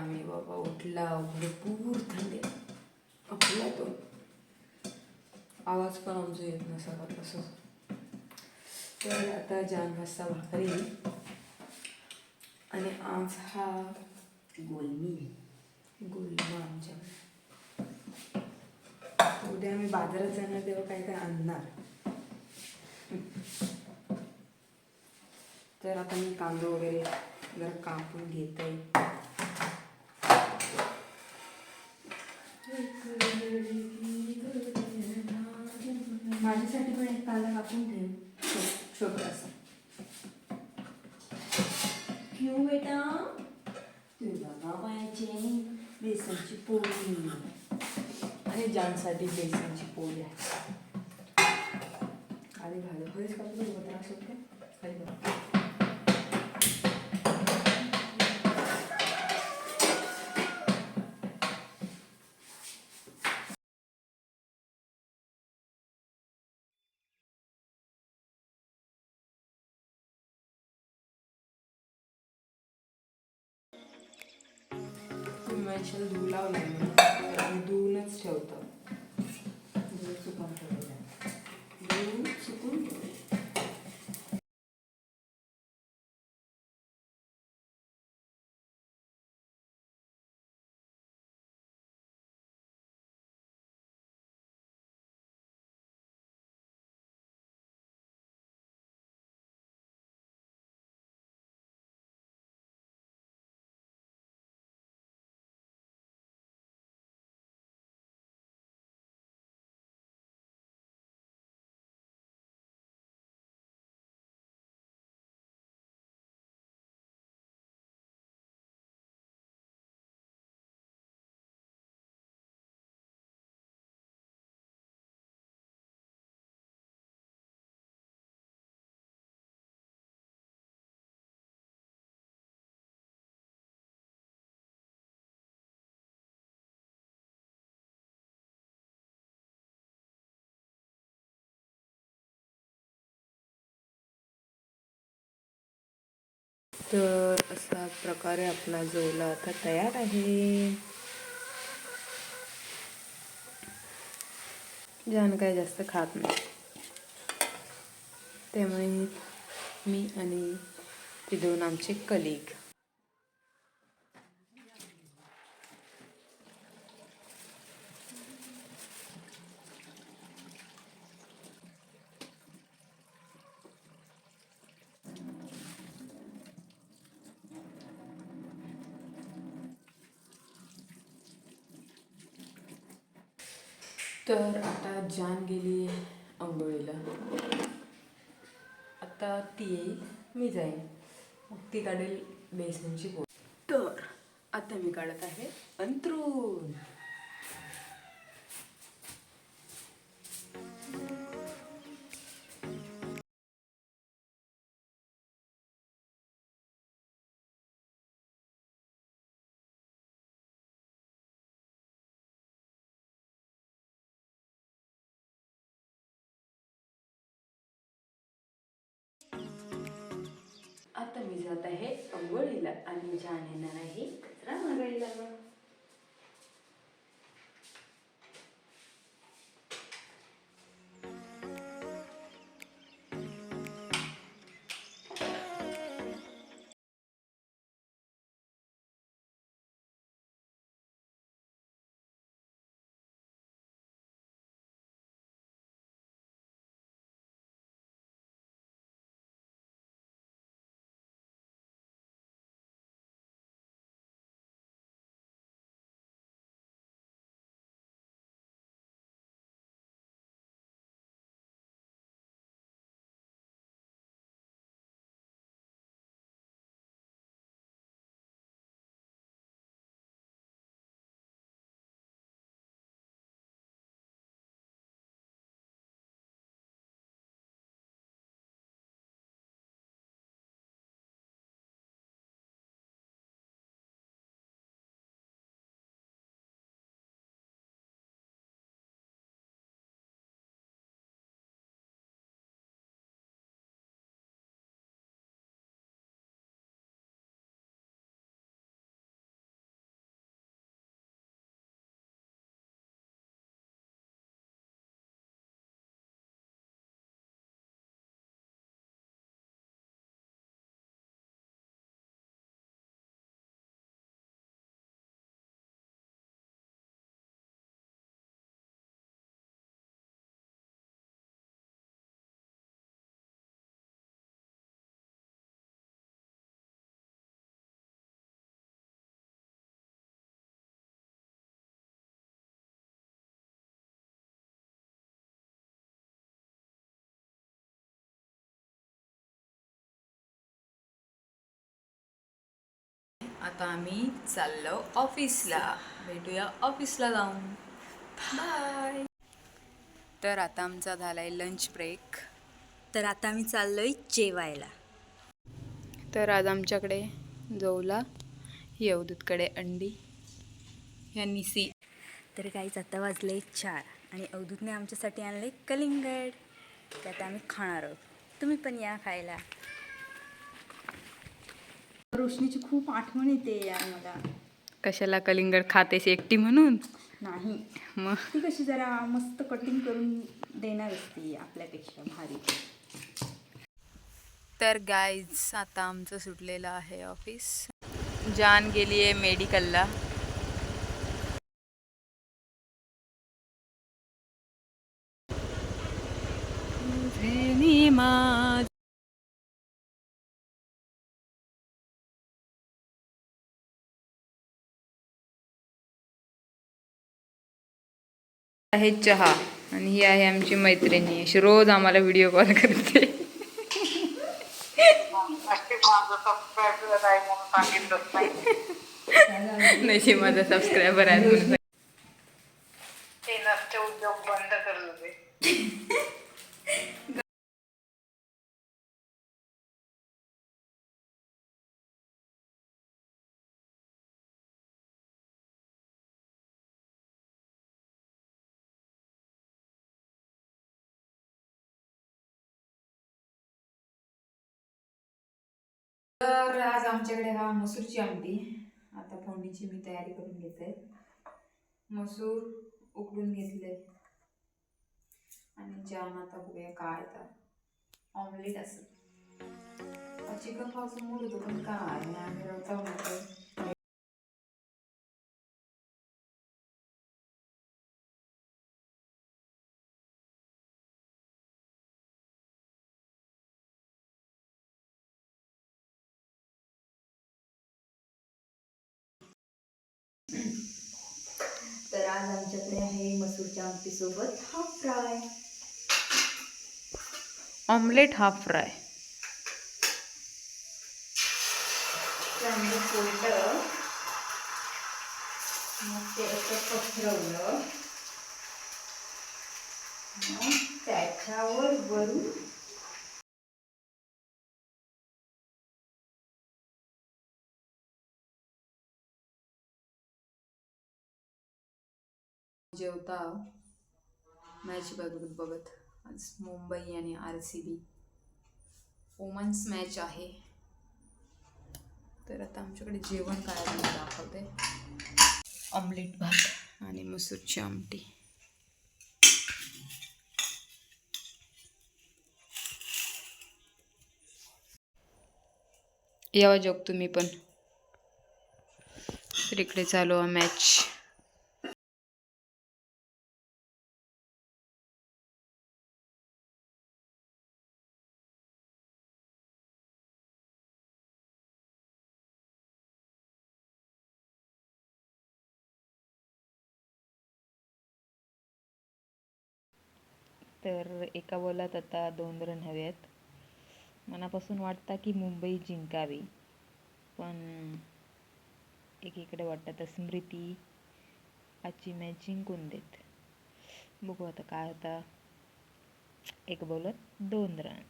आम्ही बाबा उठला, भरपूर थंडी आपला तो आवाज पण आमचा येत नसा तसं. तर आता जान वाजता भाकरी आणि आज हा गुलमा आमच्या. उद्या आम्ही बाजारात जाणार तेव्हा काय काय आणणार. तर आता मी कांदा वगैरे जरा कापून घेते. माझ्यासाठी पण एक कांदा कापून ठेव छोटासा. क्यों बेटा? तुझ्या बाबाची बेसनची पोळी आणि जानसाठी बेसनची पोळी आहे. आधी घाल खरीच कापून त्रास होते खाली बघ. मेन्शन धुवून लावलं तर आम्ही धुवूनच ठेवतो. धुवून सुकून तर अशा प्रकारे आपला जेवला आता तयार आहे. जान काय जास्त खात नाही, त्यामुळे मी आणि ते दोन आमचे कलिग. तर आता जान गेली अंघोळीला. आता ती येईल, मी जाईन, मग ती काढेल बेसनची पोळी. तर आता मी काढत आहे अंथरूण. आता मी जात आहे अंघोळीला आणि जान येणार आहे कचरा मागायला. आता आम्ही चाललो ऑफिसला. भेटूया ऑफिसला जाऊन. बाय. तर आता आमचा झालाय लंच ब्रेक. तर आता आम्ही चाललोय जेवायला. तर आज आमच्याकडे जवला अवधूतकडे अंडी यांनी सी. तर काहीच आता वाजले 4 आणि अवधूतने आमच्यासाठी आणले कलिंगड. ते आता आम्ही खाणार आहोत. तुम्ही पण या खायला. रोशनीची खूप आठवण येते यार मला. कशाला कलिंगड खातेस एकटी म्हणून? नाही, मग ती कशी जरा मस्त कटिंग करून देणार असते आपल्यापेक्षा भारी. तर गाईज आता आमचं सुटलेलं आहे ऑफिस. जान गेली आहे मेडिकलला. आहे चहा आणि ही आहे आमची मैत्रिणी. अशी रोज आम्हाला व्हिडिओ कॉल करते. नशी माझा सबस्क्रायबर आहे म्हणून. ते नसते उद्योग बंद करत होते. तर आज आमच्याकडे हा मसूरची आमटी. आता फोडणीची मी तयारी करून घेते. मसूर उकडून घेतले आणि जाम आता बघूया काय तर ऑमलेट असं. चिकन खाऊचं मूड होतो पण काय आम्ही रवता होतो. तर आज आमच्याकडे आहे मसूरच्या आमटीसोबत half fry. Omelette half fry. चांगलं फोडलं, मग ते असं पसरवलं, मग त्याच्यावर वरून जेवता मॅच बघत. आज मुंबई आणि RCB वुमन्स मॅच आहे. तर आता आमच्याकडे जेवण काय आहे ते दाखवते. ऑमलेट भात आणि मसूरची आमटी. यावा जोग तुम्ही पण. तर इकडे चालू आहे मॅच. तर एका बॉलात आता 2 रन हवे आहेत. मनापासून वाटतं की मुंबई जिंकावी, पण एकीकडे वाटतं तर स्मृती आजची मॅच जिंकून देत. बघू आता काय होता. एक बॉलात 2 रन.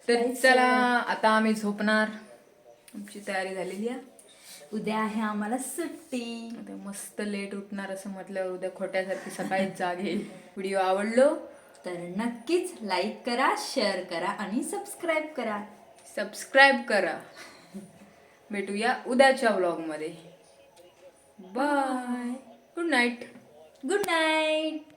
तर चला आता आम्ही झोपणार. आमची तयारी झालेली आहे. उद्या आहे आम्हाला सुट्टी. आता मस्त लेट उठणार असं म्हटल्यावर उद्या खोट्यासारखी सकाळीच जाग येईल. व्हिडिओ आवडलो तर नक्कीच लाईक करा, शेअर करा आणि सबस्क्राईब करा. भेटूया उद्याच्या व्लॉगमध्ये. Bye. Good night. Good night.